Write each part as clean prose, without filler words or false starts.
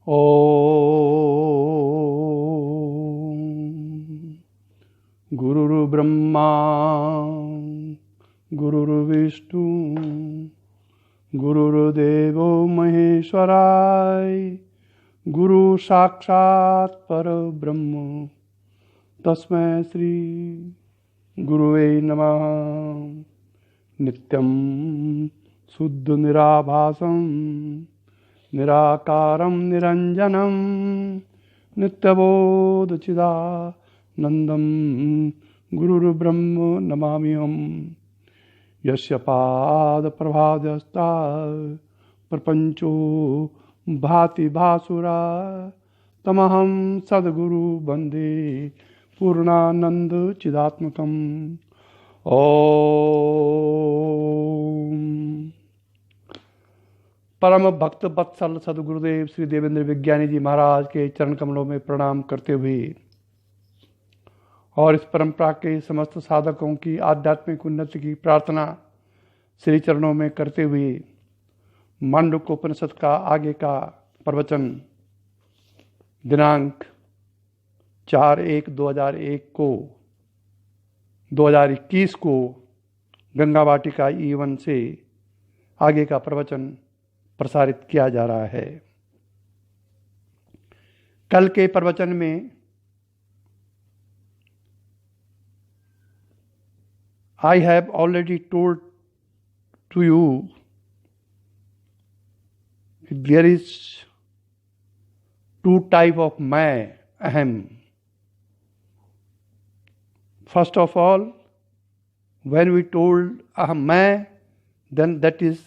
ॐ गुरुर्ब्रह्मा गुरुर्विष्णु गुरुर्देवो महेश्वराय गुरु साक्षात् परब्रह्म तस्मै श्री गुरुवे नमः। नित्यं शुद्ध निराभासं निराकारं निरंजनं नित्यबोधचिदानन्दं गुरुर्ब्रह्म नमाम्यहम्। यस्य पादप्रभादस्तात् प्रपञ्चो भाति भासुरा तमहं सद्गुरु वन्दे पूर्णानंद चिदात्मकम्। ओम परम भक्त वत्सल सदगुरुदेव श्री देवेंद्र विज्ञानी जी महाराज के चरण कमलों में प्रणाम करते हुए और इस परंपरा के समस्त साधकों की आध्यात्मिक उन्नति की प्रार्थना श्री चरणों में करते हुए मांडूक्योपनिषद का आगे का प्रवचन दिनांक 4/1/2021 को गंगा वाटिका E1 से आगे का प्रवचन प्रसारित किया जा रहा है। कल के प्रवचन में I have already told to you there is two type of मैं अहम। First of all, when we told aham मैं, then that is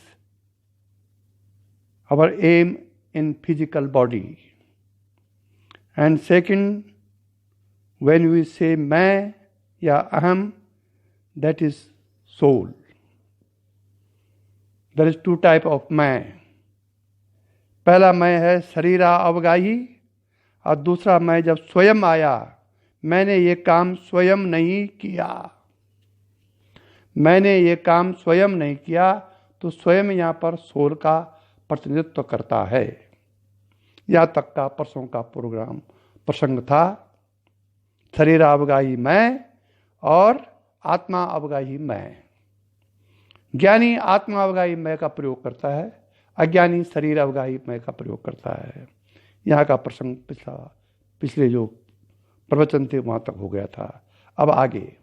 our aim in physical body. And second, when we say मैं या aham, that is soul. There is two type of मैं। पहला मैं है शरीरा अवगाही और दूसरा मैं जब स्वयं आया, मैंने ये काम स्वयं नहीं किया। मैंने ये काम स्वयं नहीं किया तो स्वयं यहाँ पर सोल का प्रतिनिधित्व करता है। यहाँ तक का परसों का प्रोग्राम प्रसंग था। शरीर अवगाही मैं और आत्मा अवगाही मैं। ज्ञानी आत्मा अवगाही मैं का प्रयोग करता है, अज्ञानी शरीर अवगाही मैं का प्रयोग करता है। यहाँ का प्रसंग पिछले जो प्रवचन थे वहां तक हो गया था। अब आगे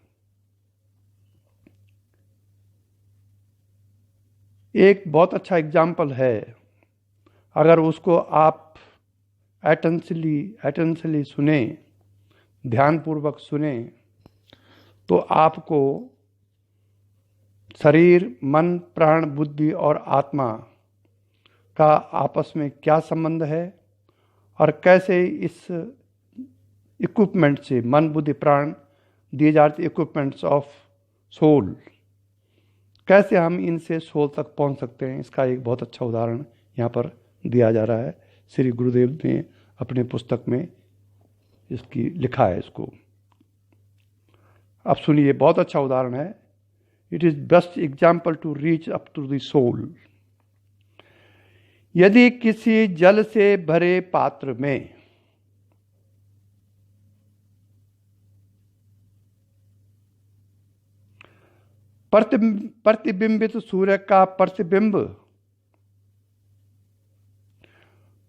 एक बहुत अच्छा एग्जाम्पल है, अगर उसको आप अटेंशनली सुने, ध्यानपूर्वक सुने, तो आपको शरीर, मन, प्राण, बुद्धि और आत्मा का आपस में क्या संबंध है और कैसे इस इक्विपमेंट से, मन बुद्धि प्राण दिए जाते इक्विपमेंट्स ऑफ सोल, कैसे हम इनसे सोल तक पहुंच सकते हैं, इसका एक बहुत अच्छा उदाहरण यहाँ पर दिया जा रहा है। श्री गुरुदेव ने अपने पुस्तक में इसकी लिखा है इसको। अब सुनिए, बहुत अच्छा उदाहरण है। It is best example to reach up to the soul. यदि किसी जल से भरे पात्र में प्रतिबिंबित सूर्य का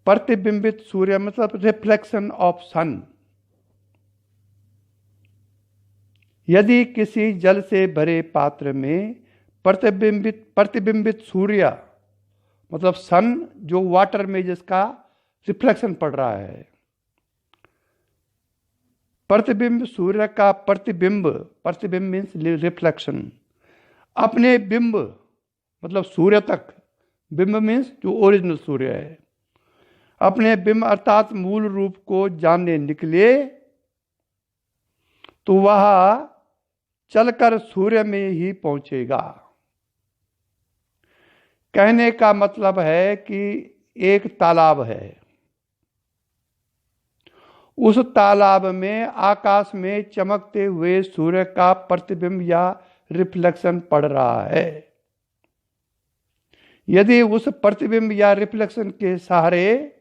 प्रतिबिंबित सूर्य मतलब रिफ्लेक्शन ऑफ सन। यदि किसी जल से भरे पात्र में प्रतिबिंबित सूर्य मतलब सन, जो वाटर में जिसका रिफ्लेक्शन पड़ रहा है, प्रतिबिंब सूर्य का प्रतिबिंब मीन्स रिफ्लेक्शन, अपने बिंब मतलब सूर्य तक, बिंब मीन्स जो ओरिजिनल सूर्य है, अपने बिंब अर्थात मूल रूप को जानने निकले तो वह चलकर सूर्य में ही पहुंचेगा। कहने का मतलब है कि एक तालाब है, उस तालाब में आकाश में चमकते हुए सूर्य का प्रतिबिंब या रिफ्लेक्शन पड़ रहा है। यदि उस प्रतिबिंब या रिफ्लेक्शन के सहारे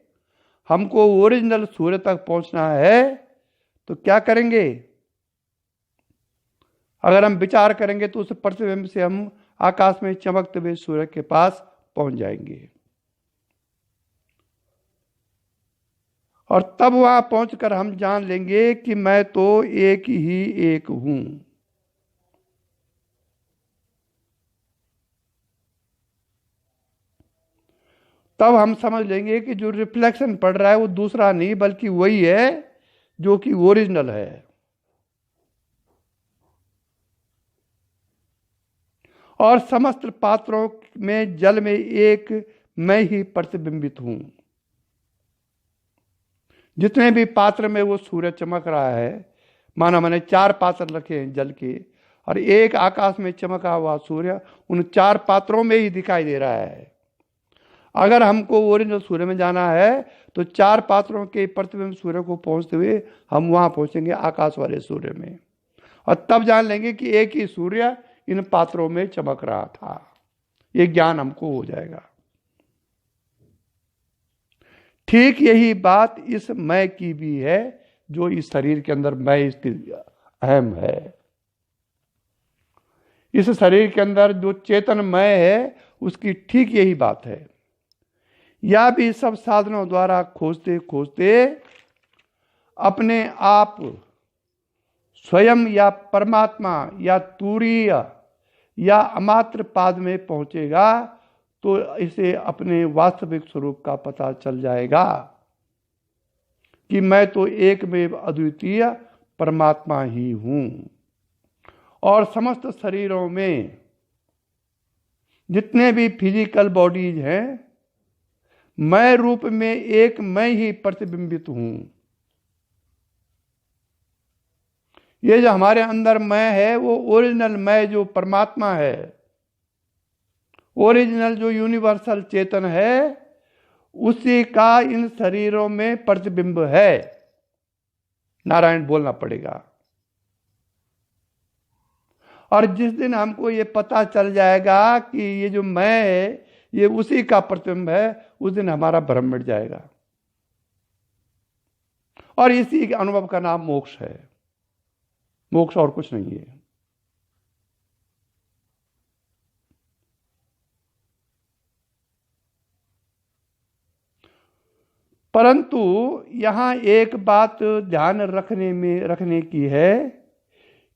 हमको ओरिजिनल सूर्य तक पहुंचना है तो क्या करेंगे? अगर हम विचार करेंगे तो उस प्रतिबिंब से हम आकाश में चमकते हुए सूर्य के पास पहुंच जाएंगे, और तब वहां पहुंचकर हम जान लेंगे कि मैं तो एक ही एक हूं। तब हम समझ लेंगे कि जो रिफ्लेक्शन पड़ रहा है वो दूसरा नहीं बल्कि वही है जो कि ओरिजिनल है। और समस्त पात्रों में जल में एक मैं ही प्रतिबिंबित हूं। जितने भी पात्र में वो सूर्य चमक रहा है, माना मैंने 4 पात्र रखे हैं जल के, और एक आकाश में चमका हुआ सूर्य उन 4 पात्रों में ही दिखाई दे रहा है। अगर हमको ओरिजिनल सूर्य में जाना है तो 4 पात्रों के प्रतिबिंब सूर्य को पहुंचते हुए हम वहां पहुंचेंगे आकाश वाले सूर्य में, और तब जान लेंगे कि एक ही सूर्य इन पात्रों में चमक रहा था। ये ज्ञान हमको हो जाएगा। ठीक यही बात इस मैं की भी है जो इस शरीर के अंदर मैं स्थित अहम है। इस शरीर के अंदर जो चेतन मैं है उसकी ठीक यही बात है। या भी सब साधनों द्वारा खोजते खोजते अपने आप स्वयं या परमात्मा या तुरीय या अमात्र पाद में पहुंचेगा तो इसे अपने वास्तविक स्वरूप का पता चल जाएगा कि मैं तो एकमेव अद्वितीय परमात्मा ही हूं। और समस्त शरीरों में जितने भी फिजिकल बॉडीज हैं, मैं रूप में एक मैं ही प्रतिबिंबित हूं। ये जो हमारे अंदर मैं है वो ओरिजिनल मैं जो परमात्मा है, ओरिजिनल जो यूनिवर्सल चेतन है, उसी का इन शरीरों में प्रतिबिंब है। नारायण बोलना पड़ेगा। और जिस दिन हमको ये पता चल जाएगा कि ये जो मैं है ये उसी का प्रतिबिंब है, उस दिन हमारा भ्रम मिट जाएगा। और इसी के अनुभव का नाम मोक्ष है। मोक्ष और कुछ नहीं है। परंतु यहां एक बात ध्यान रखने की है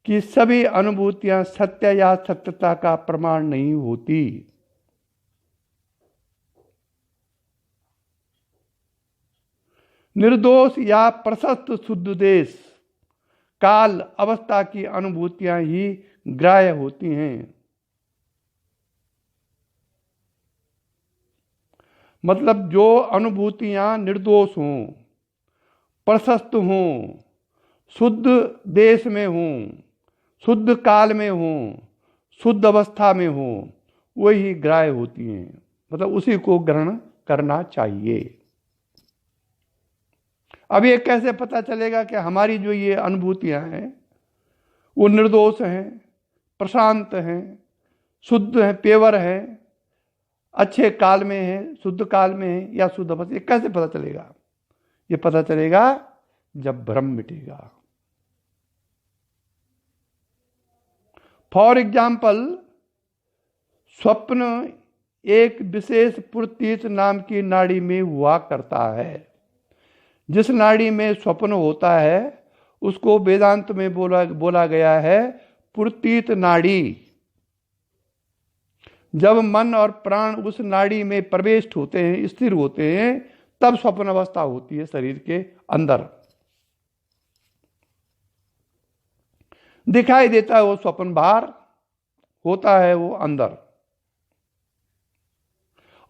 कि सभी अनुभूतियां सत्य या सत्यता का प्रमाण नहीं होती। निर्दोष या प्रशस्त शुद्ध देश काल अवस्था की अनुभूतियां ही ग्राह्य होती हैं। मतलब जो अनुभूतियां निर्दोष हों, प्रशस्त हों, शुद्ध देश में हों, शुद्ध काल में हों, शुद्ध अवस्था में हों, वही ग्राह्य होती हैं। मतलब उसी को ग्रहण करना चाहिए। अब ये कैसे पता चलेगा कि हमारी जो ये अनुभूतियां हैं वो निर्दोष हैं, प्रशांत हैं, शुद्ध हैं, पेवर हैं, अच्छे काल में है, शुद्ध काल में है या शुद्ध अवस्था? ये कैसे पता चलेगा? ये पता चलेगा जब भ्रम मिटेगा। फॉर एग्जाम्पल, स्वप्न एक विशेष पुरतीत नाम की नाड़ी में हुआ करता है। जिस नाड़ी में स्वप्न होता है उसको वेदांत में बोला गया है पुरतीत नाड़ी। जब मन और प्राण उस नाड़ी में प्रविष्ट होते हैं, स्थिर होते हैं, तब स्वप्न अवस्था होती है शरीर के अंदर। दिखाई देता है वो स्वप्न बाहर, होता है वो अंदर।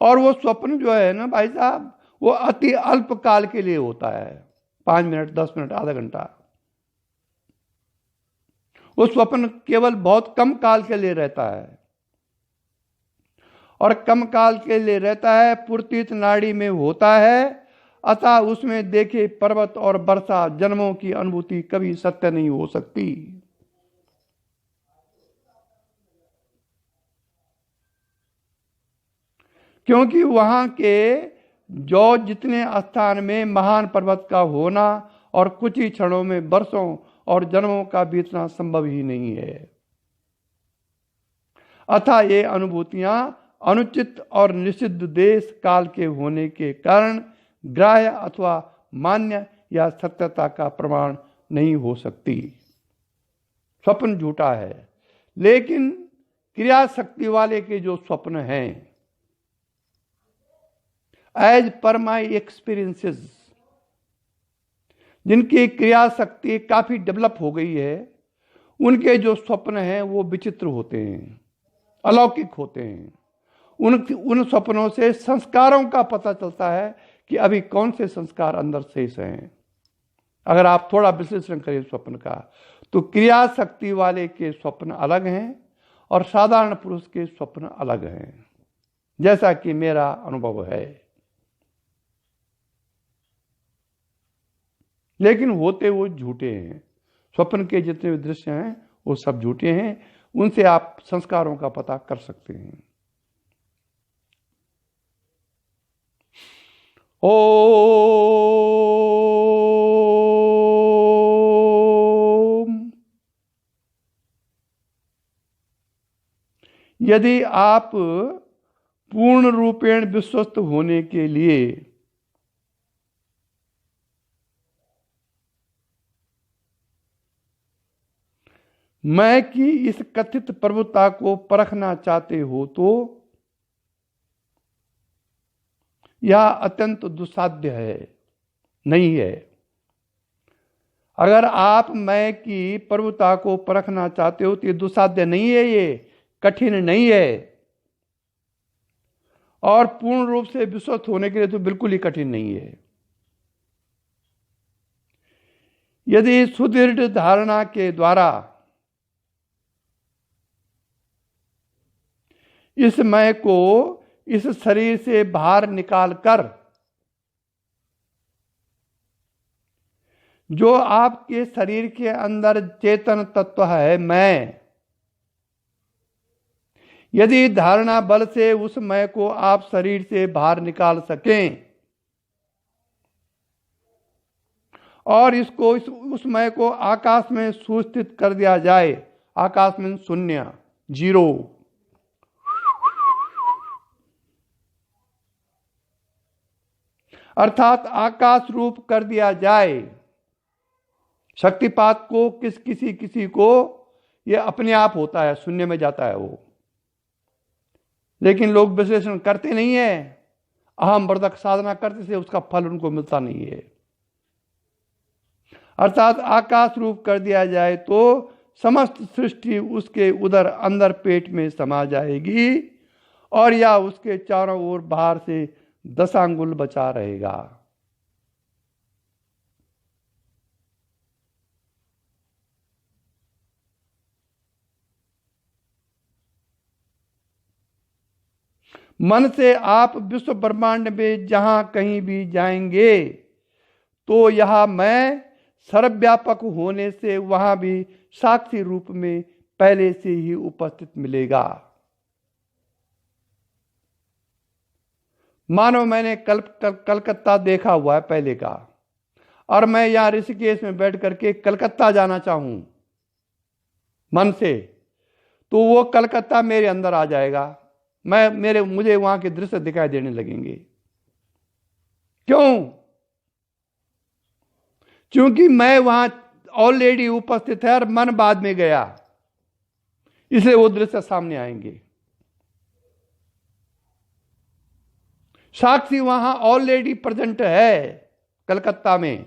और वो स्वप्न जो है ना भाई साहब, वो अति अल्प काल के लिए होता है, 5 मिनट, 10 मिनट, आधा घंटा। वो स्वप्न केवल बहुत कम काल के लिए रहता है, और कम काल के लिए रहता है, पुरतीत नाड़ी में होता है। अतः उसमें देखे पर्वत और वर्षा जन्मों की अनुभूति कभी सत्य नहीं हो सकती। क्योंकि वहां के जो जितने स्थान में महान पर्वत का होना और कुछ ही क्षणों में वर्षों और जन्मों का बीतना संभव ही नहीं है। अतः ये अनुभूतियां अनुचित और निषिद्ध देश काल के होने के कारण ग्राह्य अथवा मान्य या सत्यता का प्रमाण नहीं हो सकती। स्वप्न झूठा है, लेकिन क्रिया शक्ति वाले के जो स्वप्न हैं, एज पर माई एक्सपीरियंसेस, जिनकी क्रिया शक्ति काफी डेवलप हो गई है, उनके जो स्वप्न हैं वो विचित्र होते हैं, अलौकिक होते हैं। उन स्वप्नों से संस्कारों का पता चलता है कि अभी कौन से संस्कार अंदर शेष हैं। अगर आप थोड़ा विश्लेषण करें स्वप्न का, तो क्रिया शक्ति वाले के स्वप्न अलग हैं और साधारण पुरुष के स्वप्न अलग हैं, जैसा कि मेरा अनुभव है। लेकिन होते वो झूठे हैं। स्वप्न के जितने भी दृश्य हैं वो सब झूठे हैं। उनसे आप संस्कारों का पता कर सकते हैं। ओम। यदि आप पूर्ण रूपेण विश्वस्त होने के लिए मैं की इस कथित प्रभुता को परखना चाहते हो तो यह अत्यंत दुस्साध्य है, नहीं है। अगर आप मैं की प्रभुता को परखना चाहते हो तो ये दुस्साध्य नहीं है, ये कठिन नहीं है। और पूर्ण रूप से विश्वस्त होने के लिए तो बिल्कुल ही कठिन नहीं है। यदि सुदृढ़ धारणा के द्वारा इस मैं को इस शरीर से बाहर निकालकर जो आपके शरीर के अंदर चेतन तत्व है मैं, यदि धारणा बल से उस मैं को आप शरीर से बाहर निकाल सकें और इसको उस मैं को आकाश में सुस्थित कर दिया जाए, आकाश में शून्य, जीरो, अर्थात आकाश रूप कर दिया जाए। शक्तिपात को किसी को यह अपने आप होता है, शून्य में जाता है वो, लेकिन लोग विश्लेषण करते नहीं है। अहम वर्धक साधना करते से उसका फल उनको मिलता नहीं है। अर्थात आकाश रूप कर दिया जाए तो समस्त सृष्टि उसके उधर अंदर पेट में समा जाएगी और या उसके चारों ओर बाहर से 10 अंगुल बचा रहेगा। मन से आप विश्व ब्रह्मांड में जहां कहीं भी जाएंगे तो यह मैं सर्वव्यापक होने से वहां भी साक्षी रूप में पहले से ही उपस्थित मिलेगा। मानो मैंने कलकत्ता देखा हुआ है पहले का, और मैं यहां ऋषिकेश में बैठ करके कलकत्ता जाना चाहूं मन से, तो वो कलकत्ता मेरे अंदर आ जाएगा। मुझे वहां के दृश्य दिखाई देने लगेंगे। क्यों? क्योंकि मैं वहां ऑलरेडी उपस्थित है और मन बाद में गया, इसलिए वो दृश्य सामने आएंगे। साक्षी वहां ऑलरेडी प्रेजेंट है कलकत्ता में।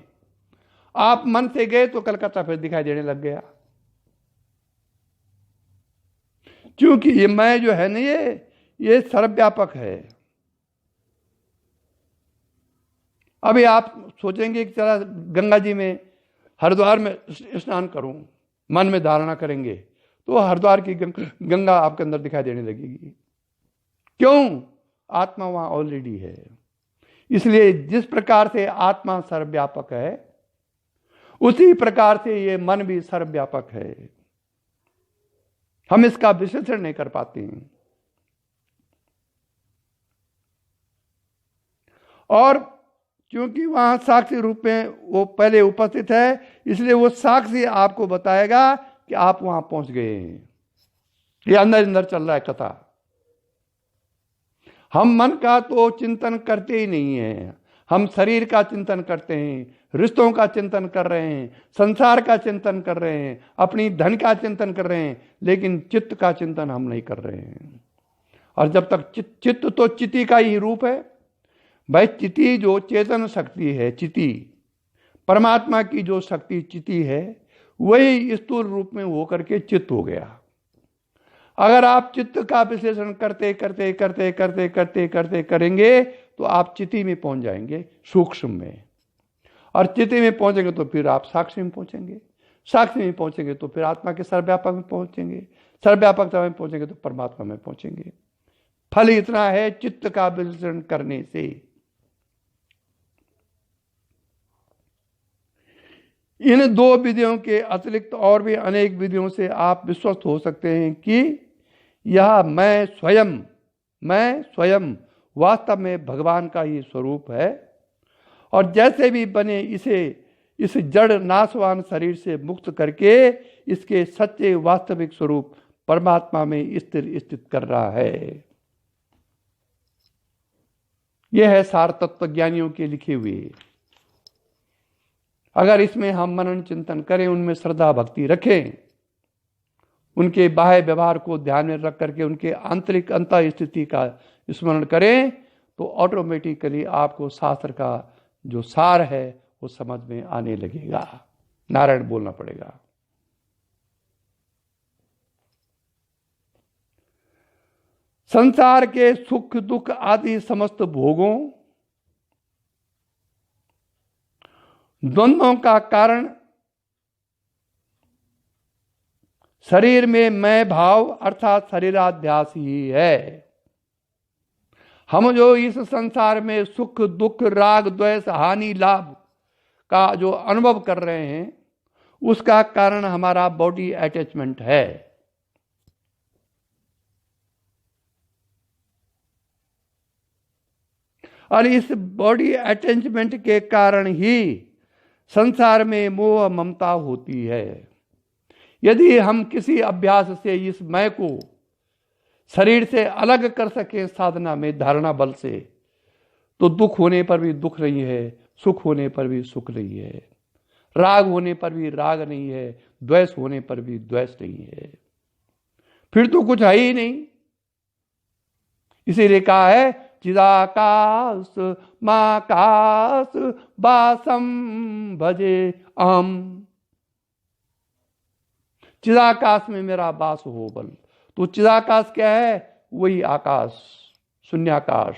आप मन से गए तो कलकत्ता फिर दिखाई देने लग गया। क्योंकि ये मैं जो है ना, ये सर्वव्यापक है। अभी आप सोचेंगे कि चला गंगा जी में, हरिद्वार में स्नान करूं, मन में धारणा करेंगे तो हरिद्वार की गंगा आपके अंदर दिखाई देने लगेगी। क्यों? आत्मा वहां ऑलरेडी है। इसलिए जिस प्रकार से आत्मा सर्वव्यापक है, उसी प्रकार से ये मन भी सर्वव्यापक है। हम इसका विश्लेषण नहीं कर पाते हैं। और क्योंकि वहां साक्षी रूप में वो पहले उपस्थित है, इसलिए वो साक्षी आपको बताएगा कि आप वहां पहुंच गए हैं। ये अंदर अंदर चल रहा है कथा। हम मन का तो चिंतन करते ही नहीं है, हम शरीर का चिंतन करते हैं, रिश्तों का चिंतन कर रहे हैं, संसार का चिंतन कर रहे हैं, अपनी धन का चिंतन कर रहे हैं, लेकिन चित्त का चिंतन हम नहीं कर रहे हैं। और जब तक चित्त तो चिति का ही रूप है भाई। चिति जो चेतन शक्ति है, चिति परमात्मा की जो शक्ति चिति है, वही स्थूल रूप में हो करके चित्त हो गया। अगर आप चित्त का विश्लेषण करते करते करते करते करते करते करेंगे तो आप चिति में पहुंच जाएंगे, सूक्ष्म में। और चिति में पहुंचेंगे तो फिर आप साक्षी में पहुंचेंगे, साक्षी में पहुंचेंगे तो फिर आत्मा के सर्वव्यापक में पहुंचेंगे, सर्वव्यापकता में पहुंचेंगे तो परमात्मा में पहुंचेंगे। फल इतना है चित्त का विश्लेषण करने से। इन दो विधियों के अतिरिक्त और भी अनेक विधियों से आप विश्वस्त हो सकते हैं कि यह मैं स्वयं वास्तव में भगवान का ही स्वरूप है, और जैसे भी बने इसे इस जड़ नाशवान शरीर से मुक्त करके इसके सच्चे वास्तविक स्वरूप परमात्मा में स्थित कर रहा है। यह है सार तत्व ज्ञानियों के लिखे हुए। अगर इसमें हम मनन चिंतन करें, उनमें श्रद्धा भक्ति रखें, उनके बाह्य व्यवहार को ध्यान में रख करके उनके आंतरिक अंतः स्थिति का स्मरण करें, तो ऑटोमेटिकली आपको शास्त्र का जो सार है वो समझ में आने लगेगा। नारायण बोलना पड़ेगा। संसार के सुख दुख आदि समस्त भोगों द्वंद्वों का कारण शरीर में मैं भाव अर्थात शरीराध्यास ही है। हम जो इस संसार में सुख दुख राग द्वेष हानि लाभ का जो अनुभव कर रहे हैं, उसका कारण हमारा बॉडी अटैचमेंट है। और इस बॉडी अटैचमेंट के कारण ही संसार में मोह ममता होती है। यदि हम किसी अभ्यास से इस मैं को शरीर से अलग कर सके साधना में धारणा बल से, तो दुख होने पर भी दुख नहीं है, सुख होने पर भी सुख नहीं है, राग होने पर भी राग नहीं है, द्वेष होने पर भी द्वेष नहीं है, फिर तो कुछ है ही नहीं। इसीलिए कहा है चिदाकाश माकाश वासम भजे अहम। चिदाकाश में मेरा वास हो बल। तो चिदाकाश क्या है? वही आकाश, शून्याकाश।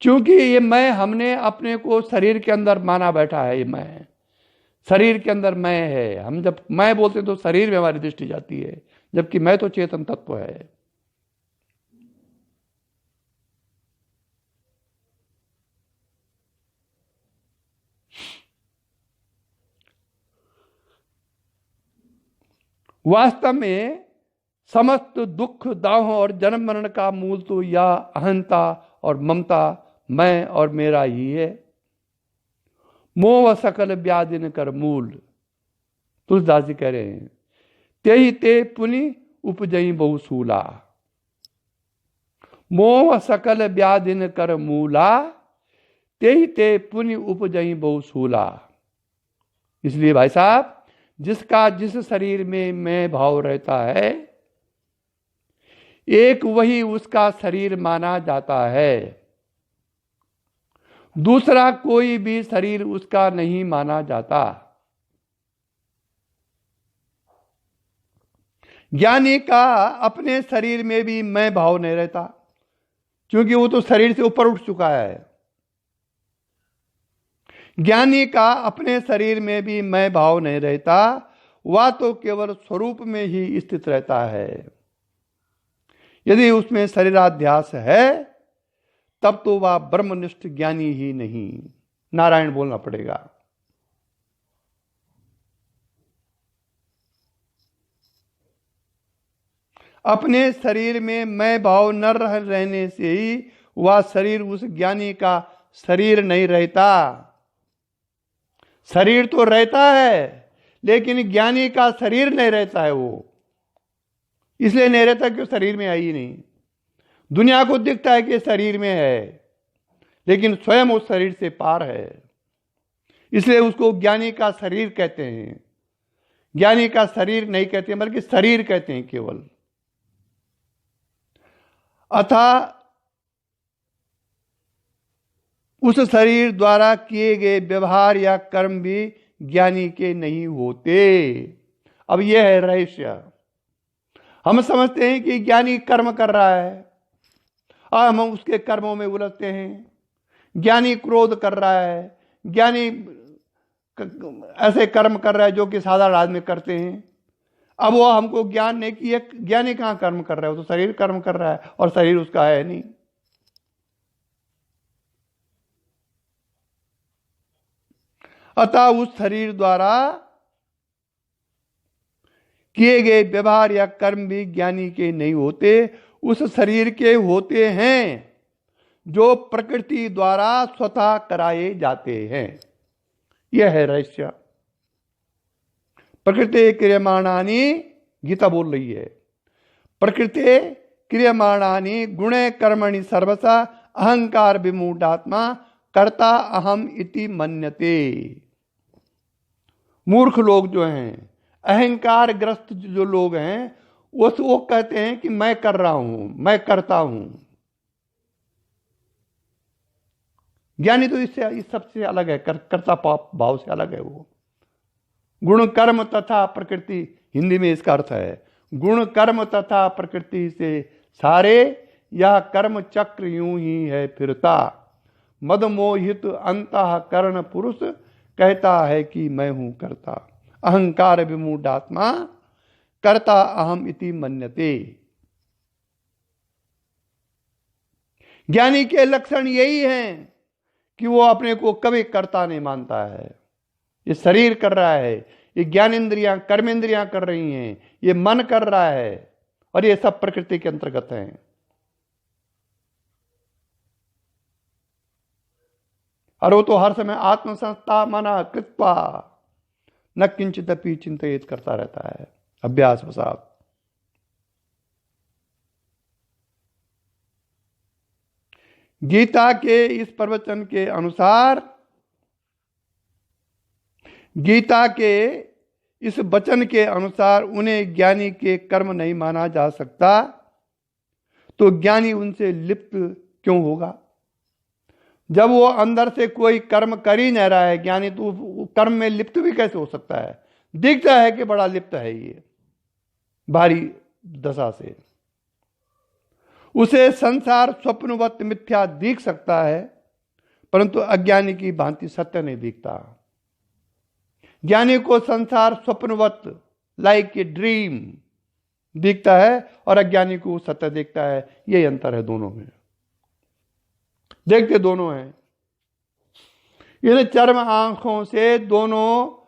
क्योंकि ये मैं हमने अपने को शरीर के अंदर माना बैठा है। ये मैं शरीर के अंदर मैं है। हम जब मैं बोलते तो शरीर में हमारी दृष्टि जाती है, जबकि मैं तो चेतन तत्व है। वास्तव में समस्त दुख दाह और जन्म मरण का मूल तो यह अहंता और ममता, मैं और मेरा ही है। मोह सकल व्याधिन कर मूल, तुलसीदास जी कह रहे हैं, ते ही ते पुनि उपजई बहुसूला। मोह सकल व्याधिन कर मूला, ते ही ते पुनि उपजई बहुसूला। इसलिए भाई साहब, जिसका जिस शरीर में मैं भाव रहता है, एक वही उसका शरीर माना जाता है। दूसरा कोई भी शरीर उसका नहीं माना जाता। ज्ञानी का अपने शरीर में भी मैं भाव नहीं रहता, क्योंकि वो तो शरीर से ऊपर उठ चुका है। ज्ञानी का अपने शरीर में भी मैं भाव नहीं रहता, वह तो केवल स्वरूप में ही स्थित रहता है। यदि उसमें शरीराध्यास है, तब तो वह ब्रह्मनिष्ठ ज्ञानी ही नहीं। नारायण बोलना पड़ेगा। अपने शरीर में मैं भाव न रहने से ही वह शरीर उस ज्ञानी का शरीर नहीं रहता। शरीर तो रहता है लेकिन ज्ञानी का शरीर नहीं रहता है। वो इसलिए नहीं रहता कि शरीर में है ही नहीं। दुनिया को दिखता है कि शरीर में है लेकिन स्वयं उस शरीर से पार है, इसलिए उसको ज्ञानी का शरीर कहते हैं। ज्ञानी का शरीर नहीं कहते हैं बल्कि शरीर कहते हैं केवल। अतः उस शरीर द्वारा किए गए व्यवहार या कर्म भी ज्ञानी के नहीं होते। अब यह है रहस्य। हम समझते हैं कि ज्ञानी कर्म कर रहा है और हम उसके कर्मों में उलझते हैं। ज्ञानी क्रोध कर रहा है, ज्ञानी ऐसे कर्म कर रहा है जो कि साधारण आदमी करते हैं। अब वो हमको ज्ञान नहीं किया, ज्ञानी कहां कर्म कर रहा है, वो तो शरीर कर्म कर रहा है और शरीर उसका है नहीं। अतः उस शरीर द्वारा किए गए व्यवहार या कर्म भी ज्ञानी के नहीं होते, उस शरीर के होते हैं जो प्रकृति द्वारा स्वतः कराए जाते हैं। यह है रहस्य। प्रकृति क्रियमाणानि, गीता बोल रही है, प्रकृति क्रियमाणानि गुणे कर्मणि सर्वसा अहंकार विमूढ़ात्मा कर्ता अहम इति मन्यते। मूर्ख लोग जो हैं, अहंकार ग्रस्त जो लोग हैं, वो कहते हैं कि मैं कर रहा हूं, मैं करता हूं। ज्ञानी तो इससे इस सबसे अलग है, कर्ता भाव से अलग है। वो गुण कर्म तथा प्रकृति, हिंदी में इसका अर्थ है गुण कर्म तथा प्रकृति से सारे, यह कर्म चक्र यूं ही है फिरता। मदमोहित अंतःकरण पुरुष कहता है कि मैं हूं करता, अहंकार विमूढ़ात्मा कर्ता अहम इति मन्यते। ज्ञानी के लक्षण यही हैं कि वो अपने को कभी कर्ता नहीं मानता है। ये शरीर कर रहा है, ये ज्ञानेंद्रियां कर्मेंद्रियां कर रही हैं, ये मन कर रहा है और ये सब प्रकृति के अंतर्गत हैं। और वो तो हर समय आत्मसंस्था मना कृत्वा न किंचिदपि चिंतित करता रहता है अभ्यास वसात। गीता के इस प्रवचन के अनुसार, गीता के इस वचन के अनुसार उन्हें ज्ञानी के कर्म नहीं माना जा सकता, तो ज्ञानी उनसे लिप्त क्यों होगा? जब वो अंदर से कोई कर्म कर ही नहीं रहा है ज्ञानी, तो कर्म में लिप्त भी कैसे हो सकता है? दिखता है कि बड़ा लिप्त है ये भारी दशा से। उसे संसार स्वप्नवत मिथ्या दिख सकता है, परंतु अज्ञानी की भांति सत्य नहीं दिखता। ज्ञानी को संसार स्वप्नवत लाइक ए ड्रीम दिखता है और अज्ञानी को सत्य दिखता है। यही अंतर है दोनों में। देखते दोनों हैं। इन चर्म आंखों से दोनों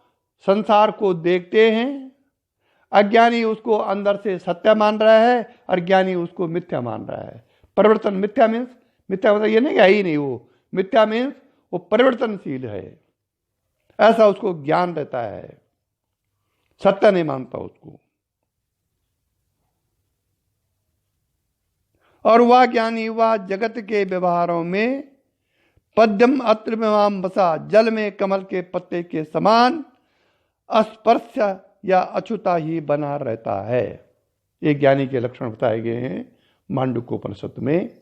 संसार को देखते हैं। अज्ञानी उसको अंदर से सत्य मान रहा है और ज्ञानी उसको मिथ्या मान रहा है। परिवर्तन, मिथ्या मीन्स, मिथ्या मतलब ये नहीं है ही नहीं, वो मिथ्या मीन्स वो परिवर्तनशील है, ऐसा उसको ज्ञान रहता है, सत्य नहीं मानता उसको। और वह ज्ञानी वह जगत के व्यवहारों में पद्यम अत्र में बसा जल में कमल के पत्ते के समान अस्पर्श या अछूता ही बना रहता है। ये ज्ञानी के लक्षण बताए गए हैं मांडूक्योपनिषद में।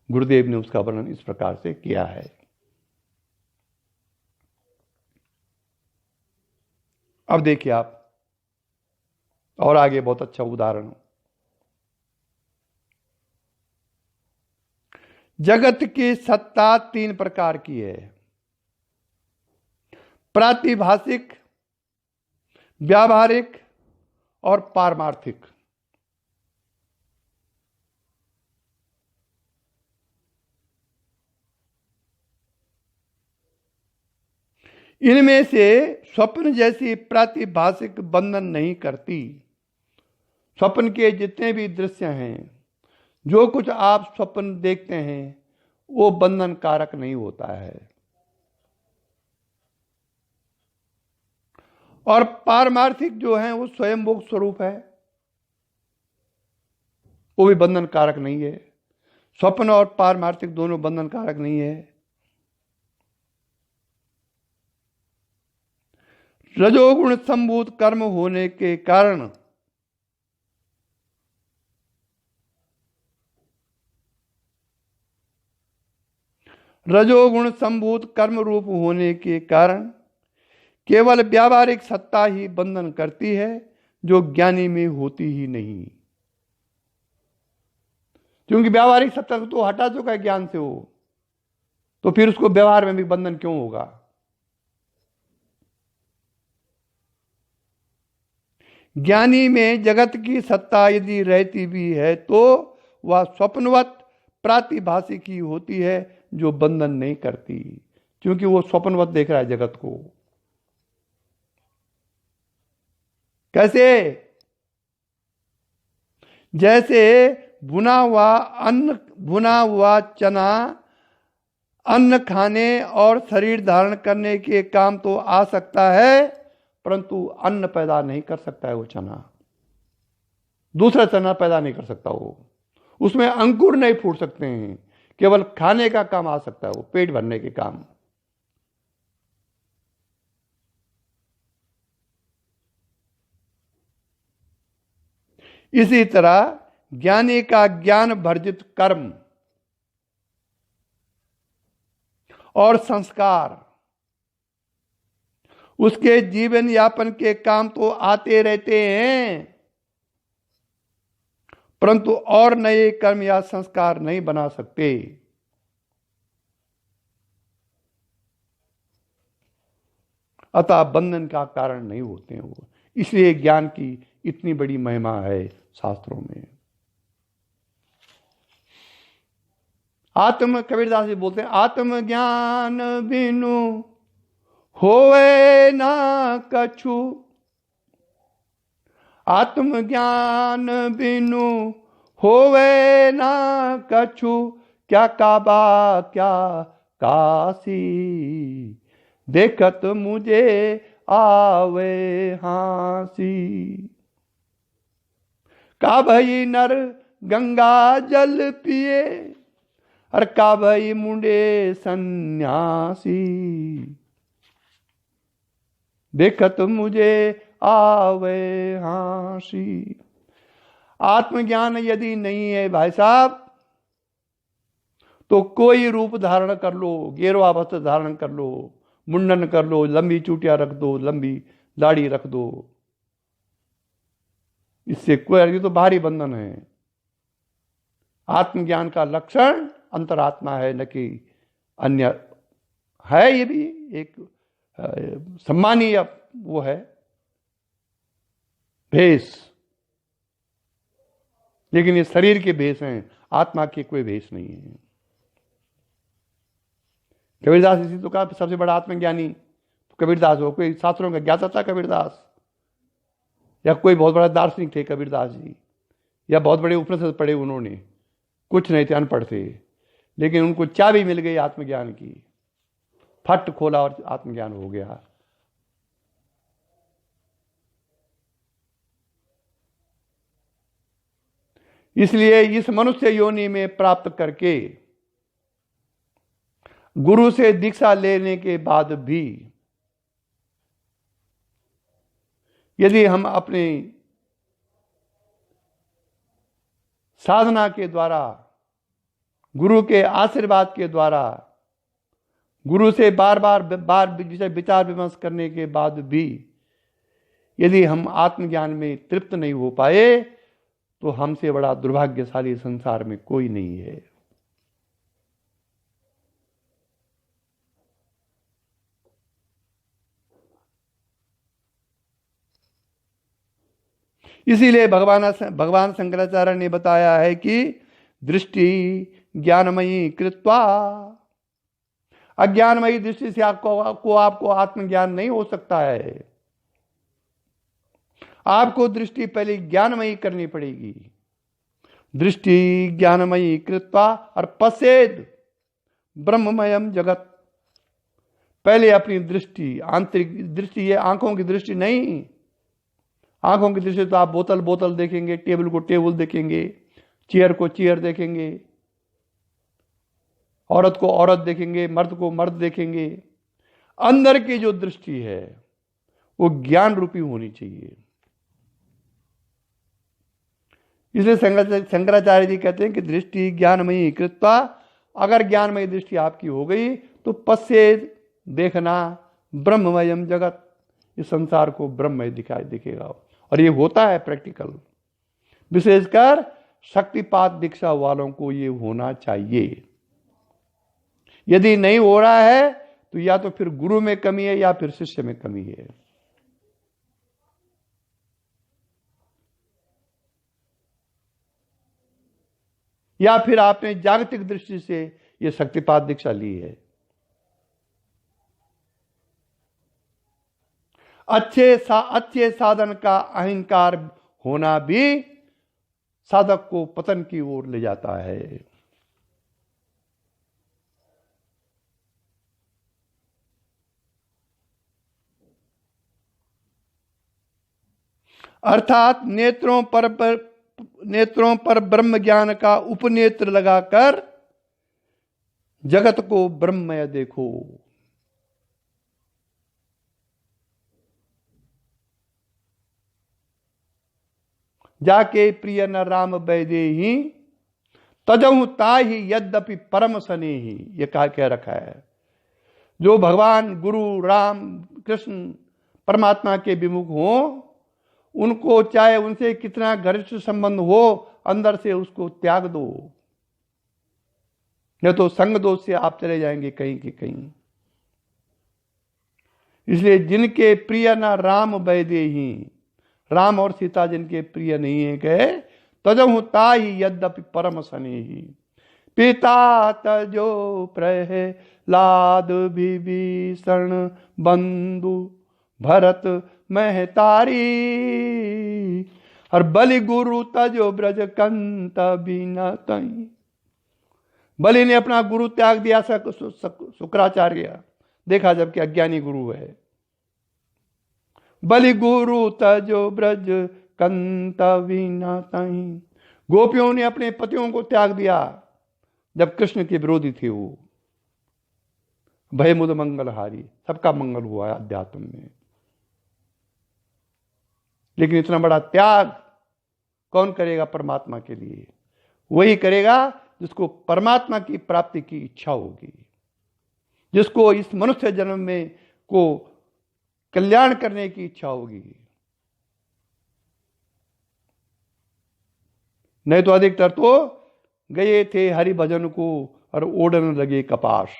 गुरुदेव ने उसका वर्णन इस प्रकार से किया है। अब देखिए आप, और आगे बहुत अच्छा उदाहरण। जगत की सत्ता तीन प्रकार की है: प्रातिभाषिक, व्यावहारिक और पारमार्थिक। इनमें से स्वप्न जैसी प्रातिभाषिक बंधन नहीं करती। स्वप्न के जितने भी दृश्य हैं, जो कुछ आप स्वप्न देखते हैं, वो बंधन कारक नहीं होता है। और पारमार्थिक जो है वो स्वयं भोग स्वरूप है, वो भी बंधन कारक नहीं है। स्वप्न और पारमार्थिक दोनों बंधन कारक नहीं है। रजोगुण संभूत कर्म होने के कारण रजोगुण संभूत कर्म रूप होने के कारण केवल व्यावहारिक सत्ता ही बंधन करती है, जो ज्ञानी में होती ही नहीं। क्योंकि व्यावहारिक सत्ता तो हटा चुका है ज्ञान से वो, तो फिर उसको व्यवहार में भी बंधन क्यों होगा। ज्ञानी में जगत की सत्ता यदि रहती भी है तो वह स्वप्नवत प्रातिभाषिक ही होती है, जो बंधन नहीं करती, क्योंकि वो स्वप्नवत देख रहा है जगत को। कैसे? जैसे भुना हुआ चना अन्न खाने और शरीर धारण करने के काम तो आ सकता है, परंतु अन्न पैदा नहीं कर सकता है वो चना, दूसरा चना पैदा नहीं कर सकता वो, उसमें अंकुर नहीं फूट सकते हैं, केवल खाने का काम आ सकता है वो, पेट भरने के काम। इसी तरह ज्ञानी का ज्ञान वर्जित कर्म और संस्कार उसके जीवन यापन के काम तो आते रहते हैं, परंतु और नए कर्म या संस्कार नहीं बना सकते। अतः बंधन का कारण नहीं होते हैं वो। इसलिए ज्ञान की इतनी बड़ी महिमा है शास्त्रों में। कबीरदास जी बोलते हैं, आत्मज्ञान बिनु होवे ना कछु, आत्मज्ञान बिनु होवे ना कछु, क्या काबा क्या काशी, देखत मुझे आवे हांसी। का भई नर गंगा जल पिए, और का भई मुंडे सन्यासी, देखत मुझे आवे हांसी। आत्मज्ञान यदि नहीं है भाई साहब, तो कोई रूप धारण कर लो, गेरुआ वस्त्र धारण कर लो, मुंडन कर लो, लंबी चूटियां रख दो, लंबी दाढ़ी रख दो, इससे कोई, ये तो बाहरी बंधन है। आत्मज्ञान का लक्षण अंतरात्मा है, न कि अन्य है। ये भी एक सम्मानीय वो है भेष, लेकिन ये शरीर के भेष हैं, आत्मा के कोई भेष नहीं है। कबीरदास इसी तो कहा सबसे बड़ा आत्मज्ञानी तो कबीरदास हो। कोई शास्त्रों का ज्ञाता था कबीरदास, या कोई बहुत बड़ा दार्शनिक थे कबीरदास जी, या बहुत बड़े उपनिषद पढ़े उन्होंने, कुछ नहीं थे, अनपढ़ थे, लेकिन उनको चाबी मिल गई आत्मज्ञान की, फट खोला और आत्मज्ञान हो गया। इसलिए इस मनुष्य योनि में प्राप्त करके गुरु से दीक्षा लेने के बाद भी यदि हम अपनी साधना के द्वारा, गुरु के आशीर्वाद के द्वारा, गुरु से बार बार विचार विमर्श करने के बाद भी यदि हम आत्मज्ञान में तृप्त नहीं हो पाए, तो हमसे बड़ा दुर्भाग्यशाली संसार में कोई नहीं है। इसीलिए भगवान शंकराचार्य ने बताया है कि दृष्टि ज्ञानमयी कृत्वा, अज्ञानमयी दृष्टि से आपको आत्मज्ञान नहीं हो सकता है। आपको दृष्टि पहले ज्ञानमयी करनी पड़ेगी। दृष्टि ज्ञानमयी कृत्वा और पश्येद ब्रह्ममयम जगत। पहले अपनी दृष्टि, आंतरिक दृष्टि, ये आंखों की दृष्टि नहीं। आंखों की दृष्टि तो आप बोतल बोतल देखेंगे, टेबल को टेबल देखेंगे, चेयर को चेयर देखेंगे, औरत को औरत देखेंगे, मर्द को मर्द देखेंगे। अंदर की जो दृष्टि है वो ज्ञान रूपी होनी चाहिए। इसलिए शंकराचार्य जी कहते हैं कि दृष्टि ज्ञानमयी कृत्वा। अगर ज्ञानमयी दृष्टि आपकी हो गई तो पश्येद, देखना, ब्रह्ममयम जगत, इस संसार को ब्रह्ममय दिखाई दिखेगा। और ये होता है प्रैक्टिकल। विशेषकर शक्तिपात दीक्षा वालों को ये होना चाहिए। यदि नहीं हो रहा है तो या तो फिर गुरु में कमी है या फिर शिष्य में कमी है। या फिर आपने जागतिक दृष्टि से यह शक्तिपात दीक्षा ली है। अच्छे साधन का अहंकार होना भी साधक को पतन की ओर ले जाता है। अर्थात नेत्रों पर ब्रह्म ज्ञान का उपनेत्र लगाकर जगत को ब्रह्ममय देखो। जाके प्रिय न राम वैदेही तजहु ताहि यद्यपि परम सनेही, ये कह रखा है। जो भगवान गुरु राम कृष्ण परमात्मा के विमुख हो, उनको चाहे उनसे कितना घनिष्ठ संबंध हो, अंदर से उसको त्याग दो, नहीं तो संग दोष से आप चले जाएंगे कहीं के कहीं। इसलिए जिनके प्रिय न राम वैदेही, राम और सीता जिनके प्रिय नहीं है, कहे तजहु ताहि यद्यपि परम सनेही। पिता तजो प्रहलाद विभीषण बंधु भरत महतारी। और बलि गुरु तजो ब्रज कंत बिना तई। बलि ने अपना गुरु त्याग दिया शुक्राचार्य, देखा जबकि अज्ञानी गुरु है। बलि गुरु तजो ब्रज कंत बिना तई। गोपियों ने अपने पतियों को त्याग दिया जब कृष्ण के विरोधी थे वो। भय मुद मंगलहारी, सबका मंगल हुआ अध्यात्म में। लेकिन इतना बड़ा त्याग कौन करेगा परमात्मा के लिए? वही करेगा जिसको परमात्मा की प्राप्ति की इच्छा होगी, जिसको इस मनुष्य जन्म में को कल्याण करने की इच्छा होगी। नहीं तो अधिकतर तो गए थे हरि भजन को और ओढ़ने लगे कपास।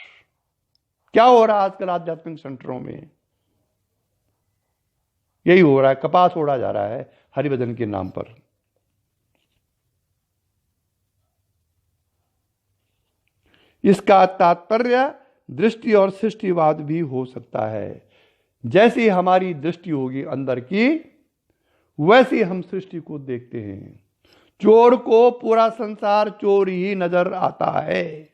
क्या हो रहा है आजकल आध्यात्मिक सेंटरों में? यही हो रहा है, कपास ओढ़ा जा रहा है हरि भजन के नाम पर। इसका तात्पर्य दृष्टि और सृष्टिवाद भी हो सकता है। जैसी हमारी दृष्टि होगी अंदर की, वैसी हम सृष्टि को देखते हैं। चोर को पूरा संसार चोर ही नजर आता है,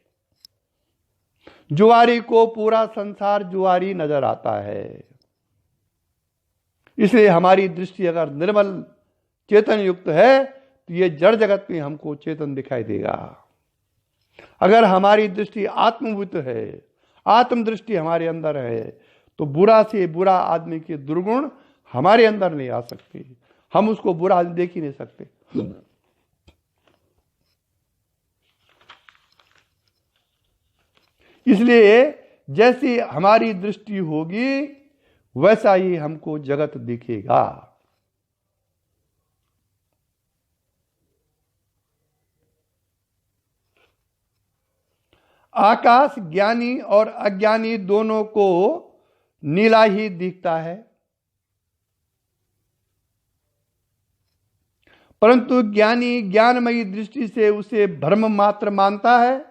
जुआरी को पूरा संसार जुआरी नजर आता है। इसलिए हमारी दृष्टि अगर निर्मल चेतन युक्त है तो ये जड़ जगत में हमको चेतन दिखाई देगा। अगर हमारी दृष्टि आत्मभूत है, आत्म दृष्टि हमारे अंदर है, तो बुरा से बुरा आदमी के दुर्गुण हमारे अंदर नहीं आ सकते। हम उसको बुरा देख ही नहीं सकते। इसलिए जैसी हमारी दृष्टि होगी वैसा ही हमको जगत दिखेगा। आकाश ज्ञानी और अज्ञानी दोनों को नीला ही दिखता है, परंतु ज्ञानी ज्ञानमयी दृष्टि से उसे भ्रम मात्र मानता है,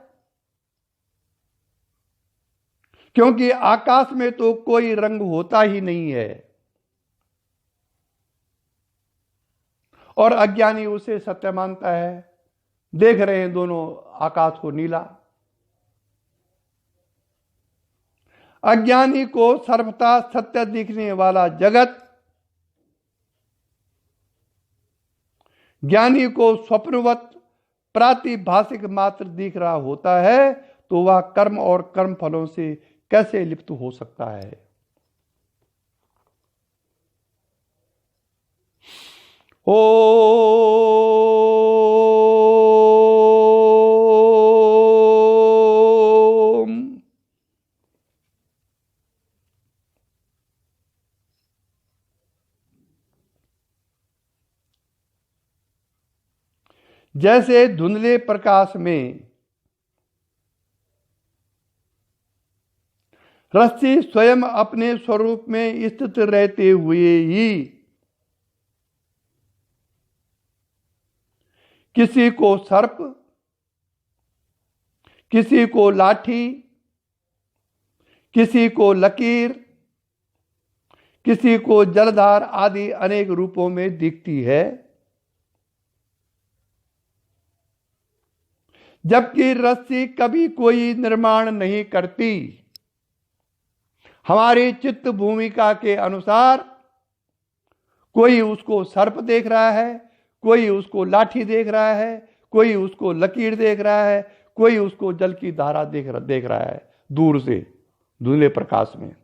क्योंकि आकाश में तो कोई रंग होता ही नहीं है। और अज्ञानी उसे सत्य मानता है। देख रहे हैं दोनों आकाश को नीला। अज्ञानी को सर्वथा सत्य दिखने वाला जगत, ज्ञानी को स्वप्नवत प्रातिभाषिक मात्र दिख रहा होता है, तो वह कर्म और कर्म फलों से कैसे लिप्त हो सकता है। ओम। जैसे धुंधले प्रकाश में रस्सी स्वयं अपने स्वरूप में स्थित रहते हुए ही किसी को सर्प, किसी को लाठी, किसी को लकीर, किसी को जलधार आदि अनेक रूपों में दिखती है, जबकि रस्सी कभी कोई निर्माण नहीं करती। हमारी चित्त भूमिका के अनुसार कोई उसको सर्प देख रहा है, कोई उसको लाठी देख रहा है, कोई उसको लकीर देख रहा है, कोई उसको जल की धारा देख रहा है दूर से धुंधले प्रकाश में,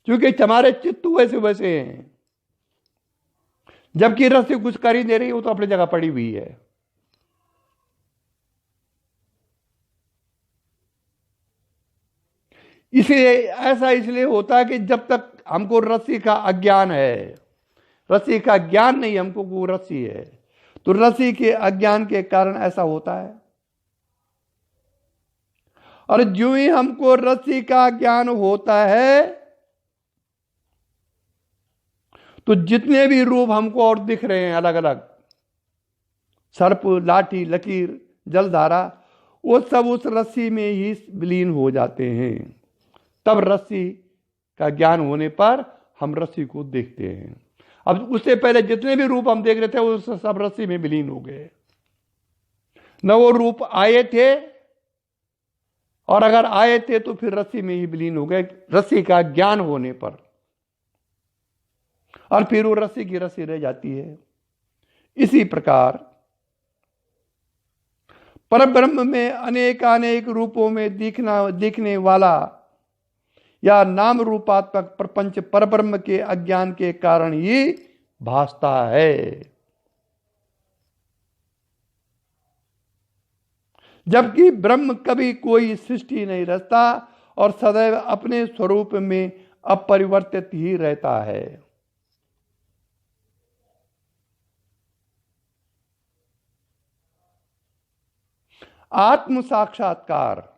क्योंकि हमारे चित्त वैसे वैसे हैं। जबकि रस्सी कुछ कर ही दे रही है, वो तो अपनी जगह पड़ी हुई है। इसलिए ऐसा इसलिए होता है कि जब तक हमको रस्सी का अज्ञान है, रस्सी का ज्ञान नहीं हमको वो रस्सी है, तो रस्सी के अज्ञान के कारण ऐसा होता है। और जो ही हमको रस्सी का ज्ञान होता है, तो जितने भी रूप हमको और दिख रहे हैं अलग अलग, सर्प, लाठी, लकीर, जलधारा, वो सब उस रस्सी में ही विलीन हो जाते हैं। तब रस्सी का ज्ञान होने पर हम रस्सी को देखते हैं। अब उससे पहले जितने भी रूप हम देख रहे थे वो सब रस्सी में विलीन हो गए। न वो रूप आए थे, और अगर आए थे तो फिर रस्सी में ही विलीन हो गए, रस्सी का ज्ञान होने पर। और फिर वो रस्सी की रस्सी रह जाती है। इसी प्रकार परब्रह्म में अनेकानेक रूपों में दिखने वाला या नाम रूपात्मक प्रपंच परब्रह्म के अज्ञान के कारण ही भासता है। जबकि ब्रह्म कभी कोई सृष्टि नहीं रचता और सदैव अपने स्वरूप में अपरिवर्तित ही रहता है। आत्म साक्षात्कार,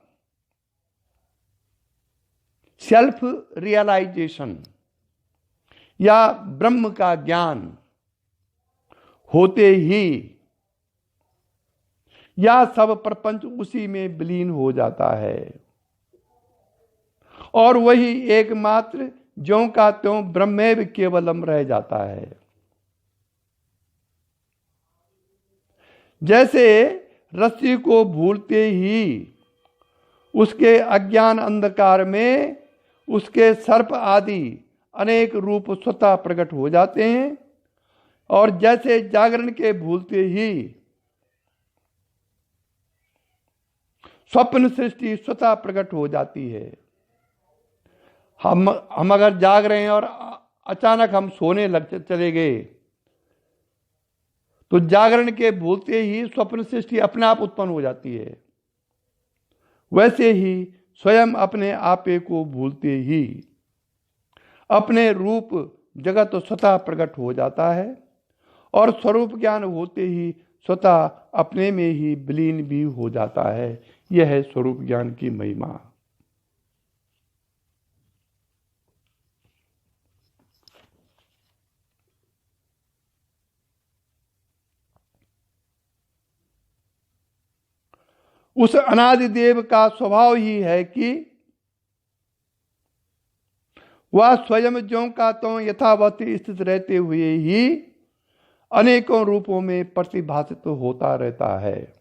सेल्फ रियलाइजेशन या ब्रह्म का ज्ञान होते ही या सब प्रपंच उसी में विलीन हो जाता है, और वही एकमात्र ज्यों का त्यों ब्रह्मेव केवलम रह जाता है। जैसे रस्सी को भूलते ही उसके अज्ञान अंधकार में उसके सर्प आदि अनेक रूप स्वतः प्रकट हो जाते हैं, और जैसे जागरण के भूलते ही स्वप्न सृष्टि स्वतः प्रकट हो जाती है। हम अगर जाग रहे हैं और अचानक हम सोने चले गए, तो जागरण के भूलते ही स्वप्न सृष्टि अपने आप उत्पन्न हो जाती है। वैसे ही स्वयं अपने आपे को भूलते ही अपने रूप जगत स्वतः प्रकट हो जाता है, और स्वरूप ज्ञान होते ही स्वतः अपने में ही विलीन भी हो जाता है। यह है स्वरूप ज्ञान की महिमा। उस अनादि देव का स्वभाव ही है कि वह स्वयं ज्यों का त्यों यथावत स्थित रहते हुए ही अनेकों रूपों में प्रतिभासित होता रहता है।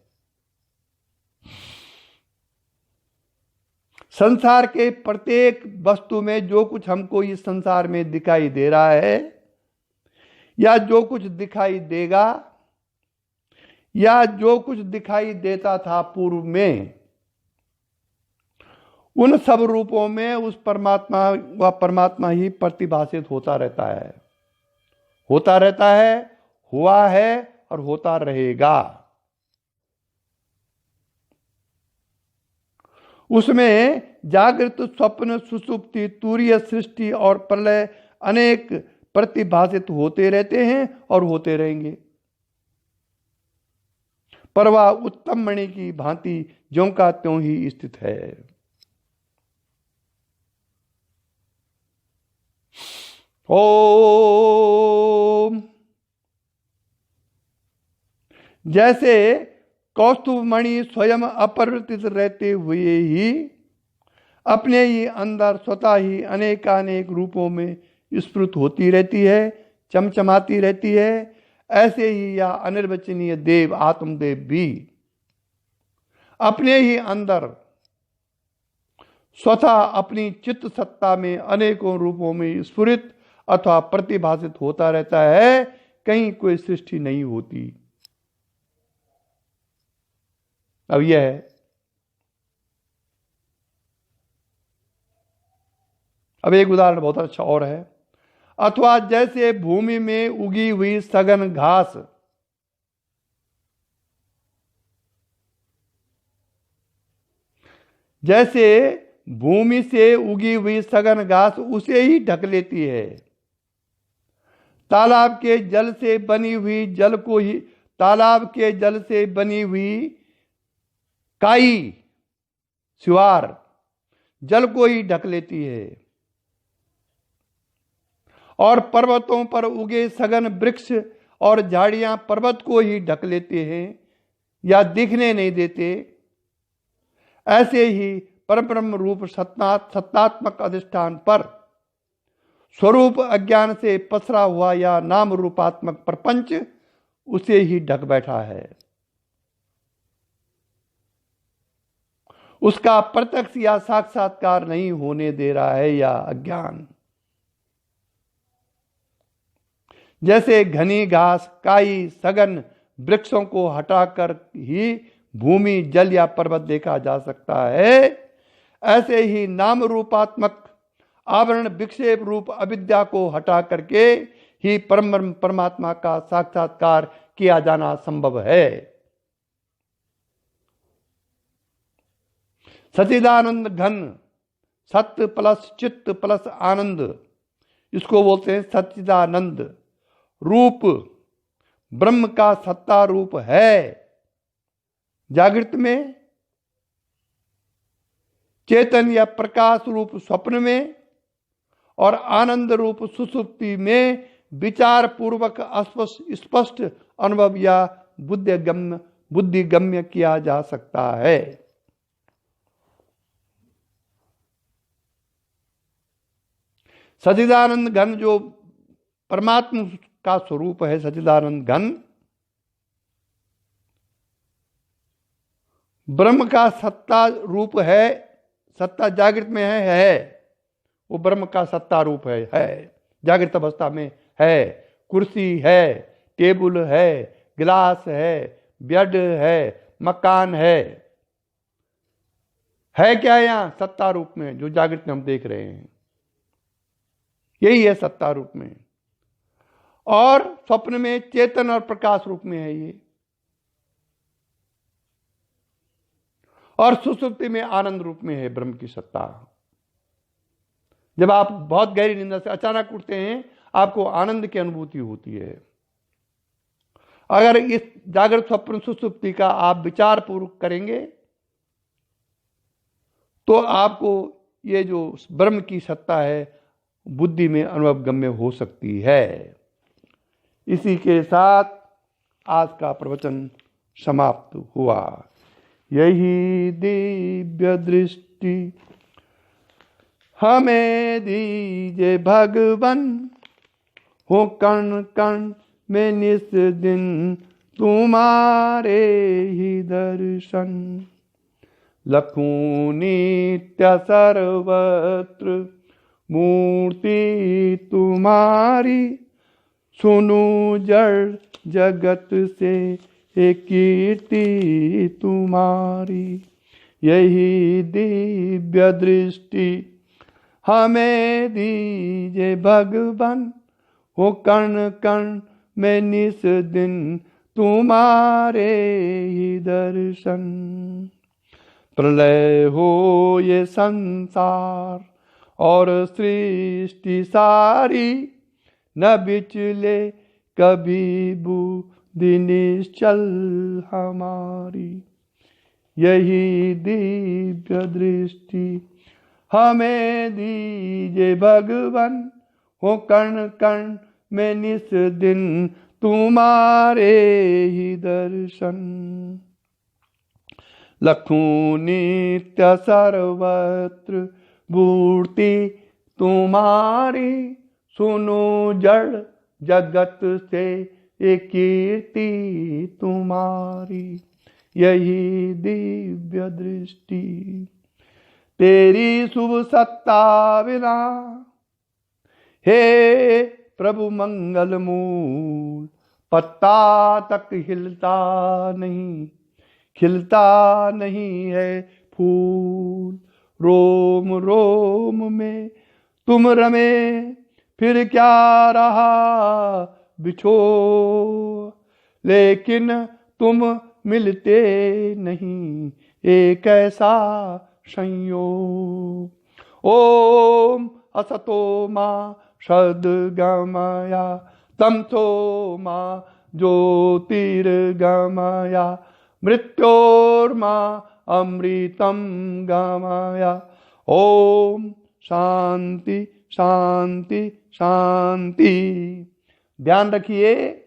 संसार के प्रत्येक वस्तु में जो कुछ हमको इस संसार में दिखाई दे रहा है या जो कुछ दिखाई देगा या जो कुछ दिखाई देता था पूर्व में, उन सब रूपों में उस परमात्मा व परमात्मा ही प्रतिभासित होता रहता है, हुआ है और होता रहेगा। उसमें जागृत, स्वप्न, सुषुप्ति, तुरीय, सृष्टि और प्रलय अनेक प्रतिभासित होते रहते हैं और होते रहेंगे, पर वह उत्तम मणि की भांति ज्यों का त्यों ही स्थित है। ओम। जैसे कौस्तुभ मणि स्वयं अपरिवर्तित रहते हुए ही अपने ही अंदर स्वतः ही अनेकानेक रूपों में स्फुरित होती रहती है, चमचमाती रहती है, ऐसे ही यह अनिर्वचनीय देव आत्मदेव भी अपने ही अंदर स्वतः अपनी चित्त सत्ता में अनेकों रूपों में स्फुरित अथवा प्रतिभासित होता रहता है, कहीं कोई सृष्टि नहीं होती। अब यह है, अब एक उदाहरण बहुत अच्छा और है। अथवा जैसे भूमि में उगी हुई सघन घास जैसे भूमि से उगी हुई सघन घास उसे ही ढक लेती है, तालाब के जल से बनी हुई जल को ही, तालाब के जल से बनी हुई काई सिवार जल को ही ढक लेती है, और पर्वतों पर उगे सघन वृक्ष और झाड़ियां पर्वत को ही ढक लेते हैं या दिखने नहीं देते। ऐसे ही परब्रह्म रूप सत्तात्मक अधिष्ठान पर स्वरूप अज्ञान से पसरा हुआ या नाम रूपात्मक प्रपंच उसे ही ढक बैठा है। उसका प्रत्यक्ष या साक्षात्कार नहीं होने दे रहा है या अज्ञान। जैसे घनी घास, काई, सघन वृक्षों को हटाकर ही भूमि, जल या पर्वत देखा जा सकता है, ऐसे ही नाम रूपात्मक आवरण विक्षेप रूप अविद्या को हटा करके ही परमात्मा का साक्षात्कार किया जाना संभव है। सच्चिदानंद घन, सत्य प्लस चित्त प्लस आनंद, इसको बोलते हैं सच्चिदानंद रूप ब्रह्म का सत्ता रूप है जागृत में, चेतन या प्रकाश रूप स्वप्न में और आनंद रूप सुसुप्ति में विचार पूर्वक स्पष्ट अनुभव या बुद्धिगम्य किया जा सकता है। सच्चिदानंद घन जो परमात्मा का स्वरूप है, सच्चिदानंद घन ब्रह्म का सत्ता रूप है, सत्ता जागृत में है, वो ब्रह्म का सत्ता रूप है जागृत अवस्था में है। कुर्सी है, टेबल है, गिलास है, बेड है, मकान है क्या यहाँ सत्ता रूप में जो जागृत में हम देख रहे हैं, यही है सत्ता रूप में। और स्वप्न में चेतन और प्रकाश रूप में है ये, और सुसुप्ति में आनंद रूप में है ब्रह्म की सत्ता। जब आप बहुत गहरी निंदा से अचानक उठते हैं, आपको आनंद की अनुभूति होती है। अगर इस जागृत स्वप्न सुसुप्ति का आप विचार पूर्वक करेंगे तो आपको ये जो ब्रह्म की सत्ता है बुद्धि में अनुभव गम्य हो सकती है। इसी के साथ आज का प्रवचन समाप्त हुआ। यही दिव्य दृष्टि हमें दीजे भगवन, हो कण कण में निस दिन तुम्हारे ही दर्शन। लखूं नित्य सर्वत्र मूर्ति तुम्हारी, सुनु जड़ जगत से एक कीर्ति तुम्हारी। यही दिव्य दृष्टि हमें दीजे भगवान, हो कण कण में निस दिन तुम्हारे ही दर्शन। प्रलय हो ये संसार और सृष्टि सारी, न बिचले कभी बुद्धि निश्चल हमारी। यही दिव्य दृष्टि हमें दीजे भगवान, हो कण कण में निस दिन तुम्हारे ही दर्शन। लखूं नित्य सर्वत्र मूर्ति तुम्हारी, सुनो जड़ जगत से एक कीर्ति तुम्हारी। यही दिव्य दृष्टि तेरी शुभ सत्ता बिना, हे प्रभु मंगल मूल, पत्ता तक हिलता नहीं, खिलता नहीं है फूल। रोम रोम में तुम रमे, फिर क्या रहा बिछो, लेकिन तुम मिलते नहीं, एक ऐसा संयोग। ओम असतो मा सद्गमया, तमसो मा ज्योतिर्गमया, मृत्योर्मा अमृतम गमया। ओम शांति शांति शांति। ध्यान रखिए,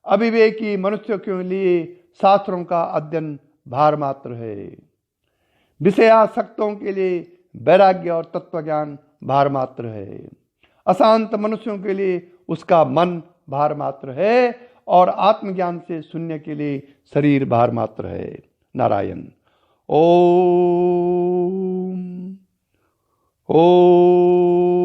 अविवेकी मनुष्यों के लिए शास्त्रों का अध्ययन भार मात्र है। विषयासक्तों के लिए वैराग्य और तत्वज्ञान भार मात्र है। अशांत मनुष्यों के लिए उसका मन भार मात्र है, और आत्मज्ञान से शून्य के लिए शरीर भार मात्र है। नारायण। ओम ओम।